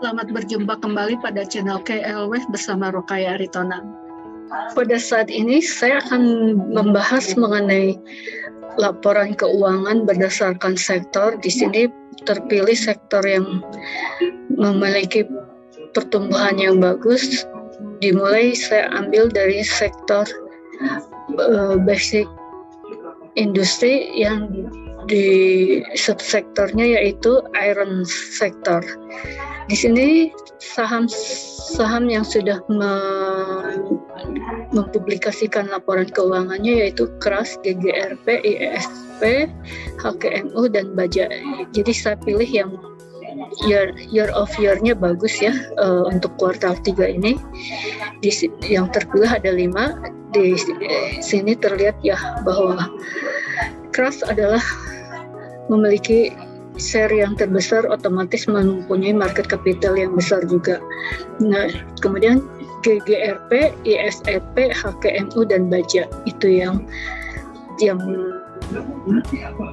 Selamat berjumpa kembali pada channel KL Wave bersama Rokaya Aritonang. Pada saat ini saya akan membahas mengenai laporan keuangan berdasarkan sektor. Di sini terpilih sektor yang memiliki pertumbuhan yang bagus. Dimulai saya ambil dari sektor basic industri yang di subsektornya yaitu iron sector. Di sini saham yang sudah mempublikasikan laporan keuangannya yaitu KRAS, GGRP, IESP, HKMU, dan Baja. Jadi saya pilih yang year of year-nya bagus ya untuk kuartal 3 ini. Yang terpilih ada 5. Di sini terlihat ya bahwa KRAS adalah memiliki share yang terbesar, otomatis mempunyai market capital yang besar juga. Nah, kemudian GGRP, ISEP, HKMU, dan Baja itu yang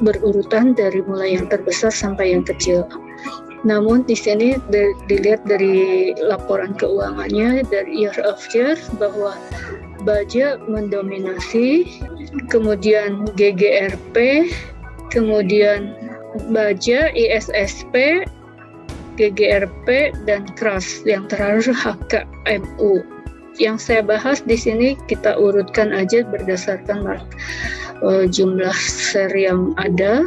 berurutan dari mulai yang terbesar sampai yang kecil. Namun di sini dilihat dari laporan keuangannya dari year of year bahwa Baja mendominasi, kemudian GGRP, kemudian Baja, ISSP, GGRP, dan KRAS. Yang terakhir HKMU. Yang saya bahas di sini kita urutkan aja berdasarkan jumlah share yang ada.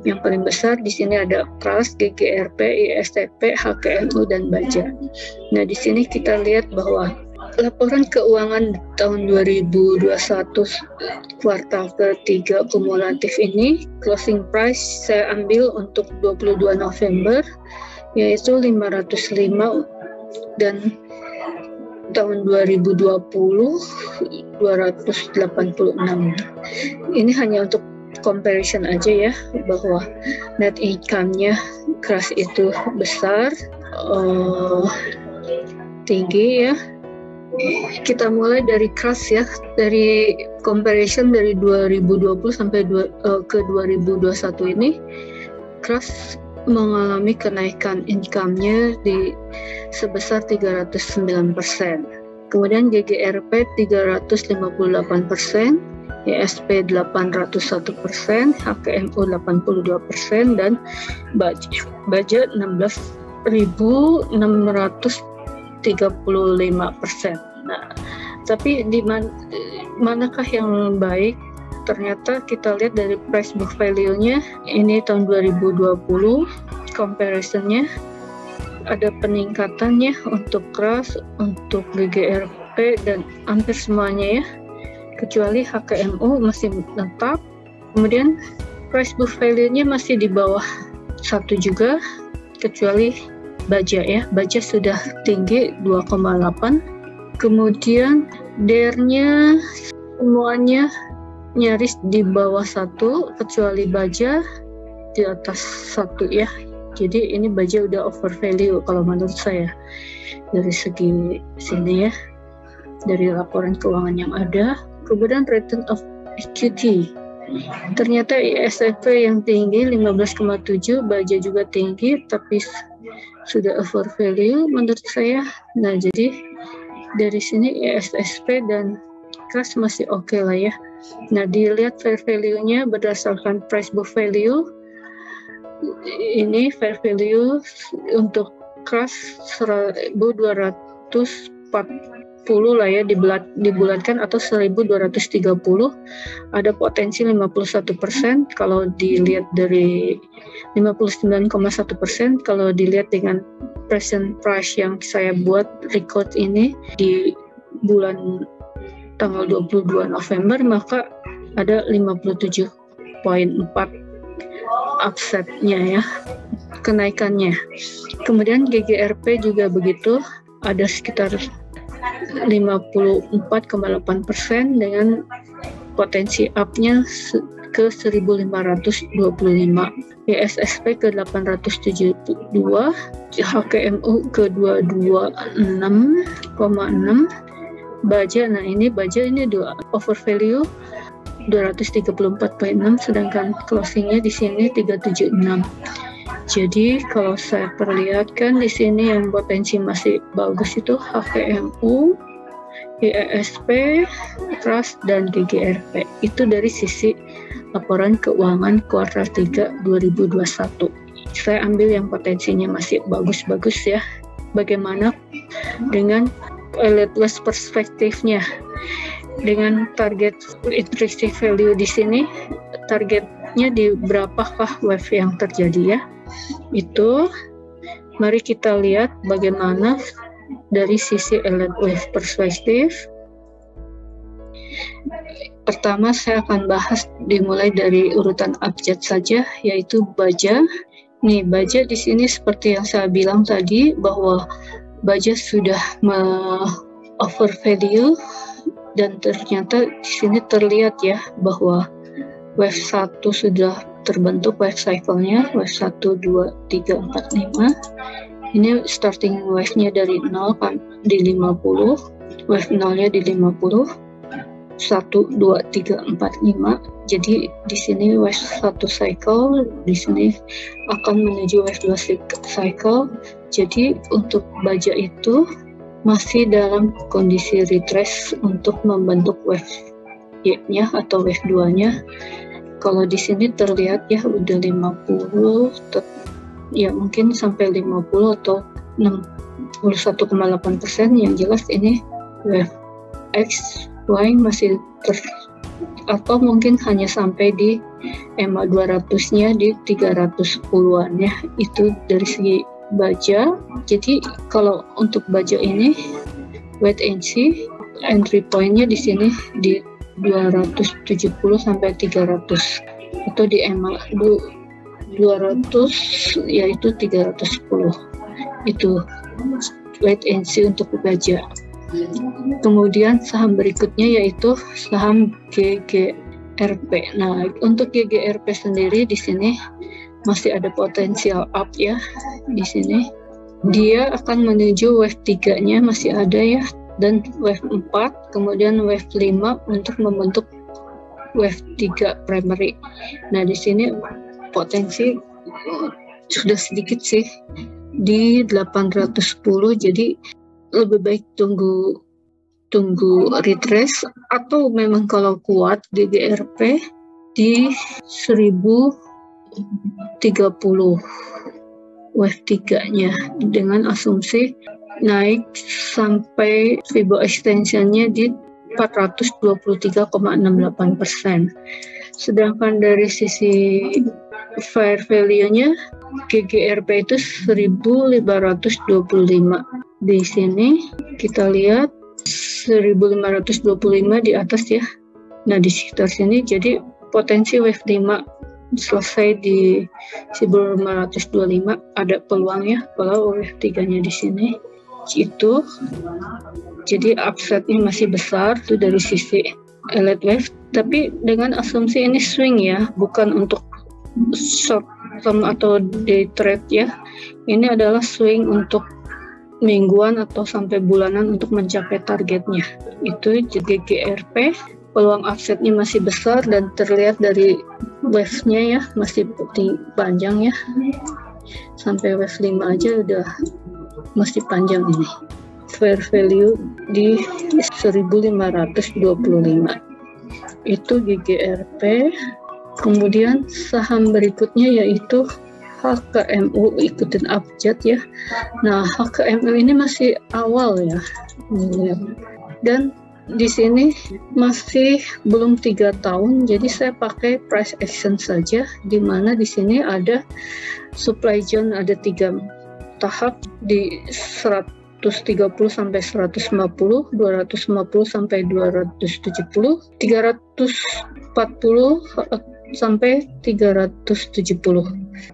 Yang paling besar di sini ada KRAS, GGRP, ISTP, HKMU, dan Baja. Nah, di sini kita lihat bahwa laporan keuangan tahun 2021 kuartal ke-3 kumulatif ini, closing price saya ambil untuk 22 November yaitu 505, dan tahun 2020 286. Ini hanya untuk comparison aja ya, bahwa net income-nya KRAS itu besar, tinggi ya. Kita mulai dari KRAS ya, dari comparison dari 2020 sampai ke 2021 ini, KRAS mengalami kenaikan income-nya sebesar 309%. Kemudian GGRP 358%, ISP 801%, HKMU 82%, dan Baja 16.635%. Nah, tapi di manakah yang baik? Ternyata kita lihat dari price book value-nya ini tahun 2020 comparison-nya ada peningkatannya untuk KRAS, untuk GGRP, dan hampir semuanya ya, kecuali HKMU masih tetap. Kemudian price book value-nya masih di bawah 1 juga, kecuali Baja ya. Baja sudah tinggi 2,8. Kemudian DER-nya semuanya nyaris di bawah 1, kecuali Baja di atas 1 ya. Jadi ini Baja udah over value kalau menurut saya dari segi sini ya, dari laporan keuangan yang ada. Kemudian return of equity, ternyata ISFP yang tinggi 15,7, Baja juga tinggi tapi sudah over value menurut saya. Nah, jadi dari sini ISSP dan KRAS masih oke lah ya. Nah, dilihat fair value-nya berdasarkan price book value. Ini fair value untuk KRAS 1.240 lah ya, dibulatkan atau 1.230. Ada potensi 51%. Kalau dilihat dari 59,1%, kalau dilihat dengan present price yang saya buat record ini di bulan tanggal 22 November, maka ada 57,4 upsetnya ya, kenaikannya. Kemudian GGRP juga begitu, ada sekitar 54,8% dengan potensi up-nya ke 1.525, ISSP ke 872, HKMU ke 226,6, Baja, nah ini Baja ini over value 234,6, sedangkan closingnya di sini 376. Jadi kalau saya perlihatkan di sini yang potensi masih bagus itu HKMU, IESP, Trust, dan GGRP. Itu dari sisi laporan keuangan kuartal 3 2021. Saya ambil yang potensinya masih bagus-bagus ya. Bagaimana dengan elite west perspektifnya? Dengan target intrinsic value di sini, targetnya di berapakah wave yang terjadi ya? Itu mari kita lihat bagaimana dari sisi elite wave perspektif. Pertama saya akan bahas dimulai dari urutan abjad saja, yaitu baja. Nih, baja di sini seperti yang saya bilang tadi bahwa baja sudah overvalue. Dan ternyata di sini terlihat ya bahwa wave 1 sudah terbentuk wave cycle-nya, wave 1, 2, 3, 4, 5. Ini starting wave-nya dari 0 kan di 50, wave 0-nya di 50, 1, 2, 3, 4, 5. Jadi di sini wave 1 cycle, di sini akan menuju wave 2 cycle. Jadi untuk baja itu masih dalam kondisi retrace untuk membentuk wave Y-nya atau wave 2-nya. Kalau di sini terlihat ya udah 50, ya mungkin sampai 50 atau 61,8%. Yang jelas ini wave X, Y masih atau mungkin hanya sampai di EMA 200-nya di 310-an ya. Itu dari segi baja. Jadi kalau untuk baja ini wait and see, entry point-nya di sini di 270 sampai 300 atau di EMA 200 yaitu 310. Itu wait and see untuk baja. Kemudian saham berikutnya yaitu saham GGRP. Nah, untuk GGRP sendiri di sini masih ada potensial up ya. Di sini dia akan menuju wave 3-nya masih ada ya, dan wave 4, kemudian wave 5 untuk membentuk wave 3 primary. Nah, di sini potensi sudah sedikit sih di 810, jadi lebih baik tunggu retrace atau memang kalau kuat GGRP di 1030 wave 3-nya dengan asumsi naik sampai Fibo extension-nya di 423,68%. Sedangkan dari sisi fair value-nya GGRP itu 1525. Di sini kita lihat 1525 di atas ya. Nah, di sekitar sini jadi potensi wave 5 selesai di 1525 ada peluangnya kalau wave 3-nya di sini itu. Jadi upside-nya masih besar itu dari sisi elite wave, tapi dengan asumsi ini swing ya, bukan untuk short term atau day trade ya. Ini adalah swing untuk mingguan atau sampai bulanan untuk mencapai targetnya. Itu GGRP, peluang upside-nya masih besar dan terlihat dari wave-nya ya, masih panjang ya. Sampai wave 5 aja udah masih panjang ini. Fair value di 1525. Itu GGRP. Kemudian saham berikutnya yaitu HKMU, ikutin abjad ya. Nah, HKMU ini masih awal ya. Dan di sini masih belum 3 tahun, jadi saya pakai price action saja, di mana di sini ada supply zone, ada 3 tahap di 130 sampai 150, 250 sampai 270, 340 sampai 370,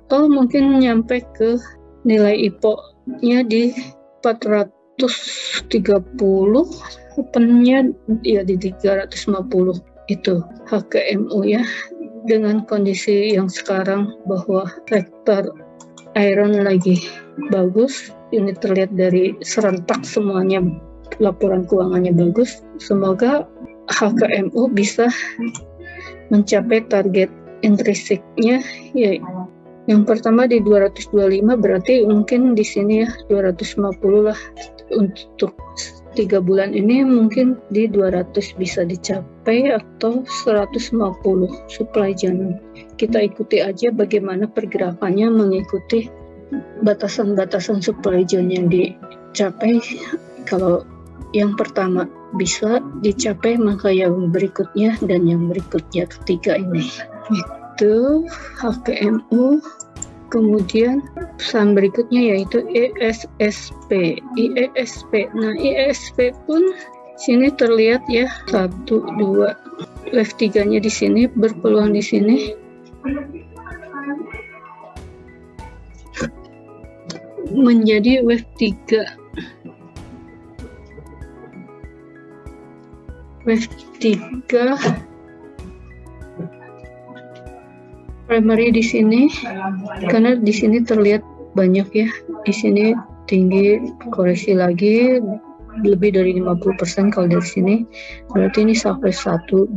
atau mungkin nyampe ke nilai IPO-nya di 430, open-nya ya di 350. Itu HKMU ya, dengan kondisi yang sekarang bahwa sektor iron lagi bagus. Ini terlihat dari serentak semuanya laporan keuangannya bagus. Semoga HKMU bisa mencapai target intrinsiknya ya Yang pertama di 225, berarti mungkin di sini ya 250 lah. Untuk 3 bulan ini mungkin di 200 bisa dicapai atau 150 supply jangan. Kita ikuti aja bagaimana pergerakannya mengikuti batasan-batasan supply zone yang dicapai. Kalau yang pertama bisa dicapai, maka yang berikutnya dan yang berikutnya, ketiga ini itu HKMU. Kemudian saham berikutnya yaitu IESP. Nah, IESP pun sini terlihat ya 1, 2, wave 3-nya di sini berpeluang di sini. Menjadi wave 3. Wave 3 primary di sini, karena di sini terlihat banyak ya, di sini tinggi, koreksi lagi lebih dari 50% kalau dari sini, berarti ini sampai 1, 2,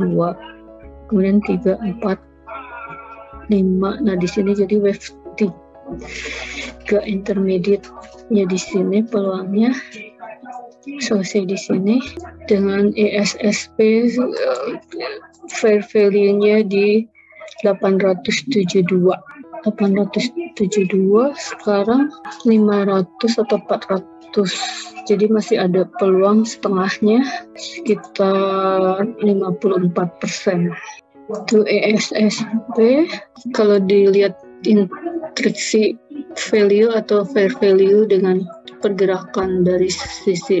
kemudian 3, 4, 5. Nah di sini jadi wave 3 intermediate-nya di sini peluangnya selesai di sini dengan IESP fair value-nya di 872, sekarang 500 atau 400, jadi masih ada peluang setengahnya, sekitar 54%. Itu IESP. Kalau dilihat intrinsic value atau fair value dengan pergerakan dari sisi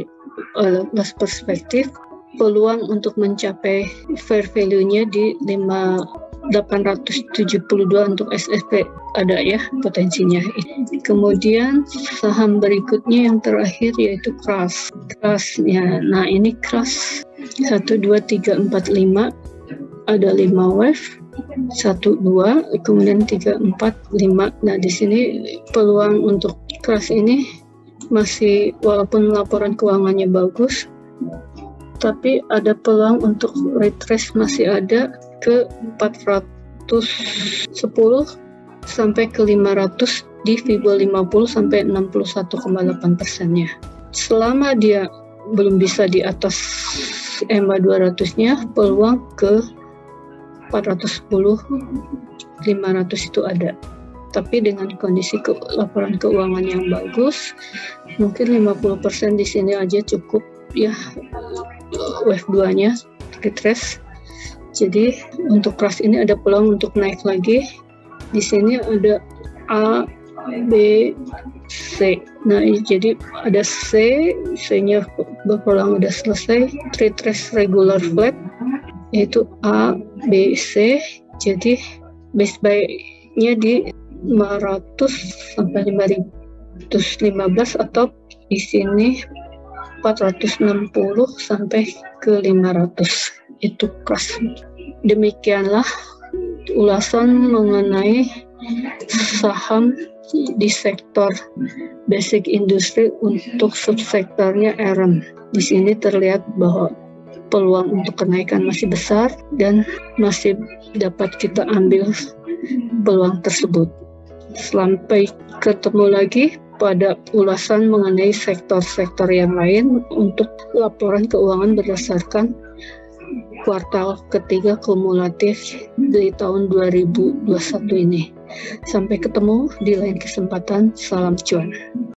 loss perspektif, peluang untuk mencapai fair value-nya di 872 untuk SSP ada ya potensinya. Kemudian saham berikutnya yang terakhir yaitu KRAS. Nah ini KRAS 1, 2, 3, 4, 5 ada 5 wave, 1, 2, kemudian 3, 4, 5. Nah di sini peluang untuk KRAS ini masih, walaupun laporan keuangannya bagus, tapi ada peluang untuk retrace masih ada ke 410 sampai ke 500 di Fibo 50 sampai 61,8%-nya. Selama dia belum bisa di atas EMA 200-nya, peluang ke 410, 500 itu ada. Tapi dengan kondisi laporan keuangan yang bagus, mungkin 50% di sini aja cukup ya, wave 2-nya retrace. Jadi untuk KRAS ini ada peluang untuk naik lagi. Di sini ada A, B, C. Nah, jadi ada C-nya berpeluang udah selesai. Retrace regular flat yaitu A, B, C. Jadi base buy-nya di 500 sampai 515 atau di sini 460 sampai ke 500. Itu KRAS. Demikianlah ulasan mengenai saham di sektor basic industry untuk subsektornya RM. Di sini terlihat bahwa peluang untuk kenaikan masih besar dan masih dapat kita ambil peluang tersebut. Sampai ketemu lagi pada ulasan mengenai sektor-sektor yang lain untuk laporan keuangan berdasarkan kuartal ketiga kumulatif di tahun 2021 ini. Sampai ketemu di lain kesempatan. Salam cuan.